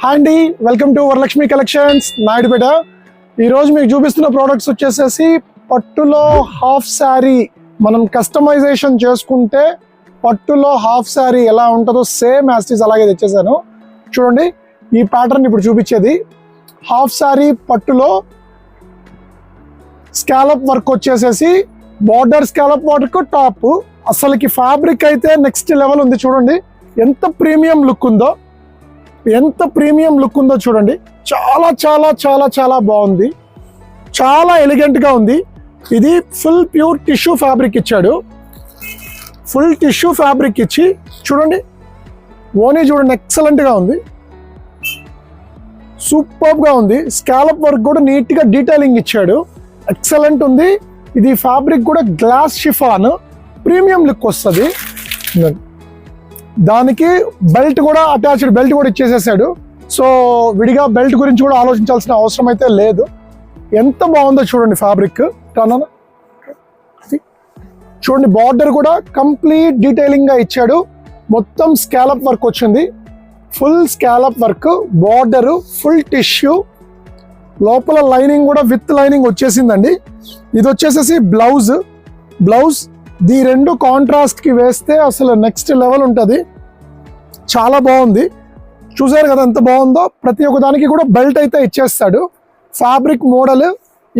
Hi అండి, welcome to Varalakshmi collections Naidupeta. ఈరోజు మీకు చూపిస్తున్న ప్రోడక్ట్స్ వచ్చేసేసి పట్టులో హాఫ్ శారీ. మనం కస్టమైజేషన్ చేసుకుంటే పట్టులో హాఫ్ శారీ ఎలా ఉంటుందో సేమ్ యాస్టీస్ అలాగే తెచ్చేసాను. చూడండి, ఈ ప్యాటర్న్ ఇప్పుడు చూపించేది హాఫ్ శారీ పట్టులో స్కాలప్ వర్క్ వచ్చేసేసి బార్డర్ స్కాలప్ వర్క్ టాప్. అసలుకి ఫ్యాబ్రిక్ అయితే నెక్స్ట్ లెవెల్ ఉంది. చూడండి ఎంత ప్రీమియం లుక్ ఉందో, చూడండి. చాలా చాలా చాలా చాలా బాగుంది, చాలా ఎలిగెంట్గా ఉంది. ఇది ఫుల్ ప్యూర్ టిష్యూ ఫ్యాబ్రిక్ ఇచ్చాడు. ఫుల్ టిష్యూ ఫ్యాబ్రిక్ ఇచ్చి చూడండి, ఓనీ చూడండి ఎక్సలెంట్గా ఉంది, సూపర్గా ఉంది. స్కాలప్ వర్క్ కూడా నీట్గా డీటెయిలింగ్ ఇచ్చాడు, ఎక్సలెంట్ ఉంది. ఇది ఫ్యాబ్రిక్ కూడా గ్లాస్ షిఫాన్, ప్రీమియం లుక్ వస్తుంది. దానికి బెల్ట్ కూడా అటాచ్డ్ బెల్ట్ కూడా ఇచ్చేసేసాడు. సో విడిగా బెల్ట్ గురించి కూడా ఆలోచించాల్సిన అవసరం అయితే లేదు. ఎంత బాగుందో చూడండి ఫ్యాబ్రిక్. చూడండి, బార్డర్ కూడా కంప్లీట్ డీటెయిలింగ్గా ఇచ్చాడు. మొత్తం స్కాలప్ వర్క్ వచ్చింది, full scallop work, border full tissue, లోపల లైనింగ్ కూడా విత్ లైనింగ్ వచ్చేసిందండి. ఇది వచ్చేసేసి బ్లౌజ్ ఈ రెండు కాంట్రాస్ట్కి వేస్తే అసలు నెక్స్ట్ లెవెల్ ఉంటుంది. చాలా బాగుంది, చూసారు కదా ఎంత బాగుందో. ప్రతి ఒక్క దానికి కూడా బెల్ట్ అయితే ఇచ్చేస్తాడు. ఫ్యాబ్రిక్ మోడల్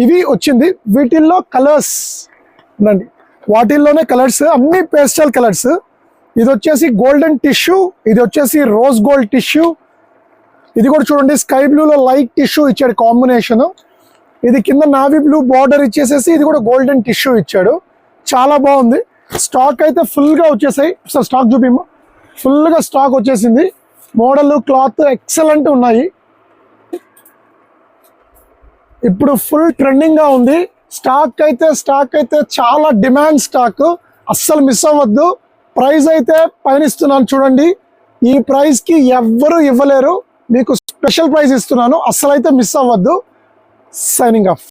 ఇవి వచ్చింది. వీటిల్లో కలర్స్ ఉందండి, వాటిల్లోనే కలర్స్ అన్ని పేస్టల్ కలర్స్. ఇది వచ్చేసి గోల్డెన్ టిష్యూ, ఇది వచ్చేసి రోజ్ గోల్డ్ టిష్యూ. ఇది కూడా చూడండి స్కై బ్లూలో లైట్ టిష్యూ ఇచ్చాడు కాంబినేషన్. ఇది కింద నావీ బ్లూ బార్డర్ ఇచ్చేసేసి ఇది కూడా గోల్డెన్ టిష్యూ ఇచ్చాడు. చాలా బాగుంది. స్టాక్ అయితే ఫుల్గా వచ్చేసాయి. సార్ స్టాక్ చూపిమ్మా. ఫుల్గా స్టాక్ వచ్చేసింది. మోడల్ క్లాత్ ఎక్సలెంట్ ఉన్నాయి. ఇప్పుడు ఫుల్ ట్రెండింగ్గా ఉంది. స్టాక్ అయితే చాలా డిమాండ్ స్టాక్, అస్సలు మిస్ అవ్వద్దు. ప్రైస్ అయితే పైన ఇస్తున్నాను చూడండి. ఈ ప్రైస్కి ఎవ్వరూ ఇవ్వలేరు, మీకు స్పెషల్ ప్రైస్ ఇస్తున్నాను. అస్సలు అయితే మిస్ అవ్వద్దు. Signing off.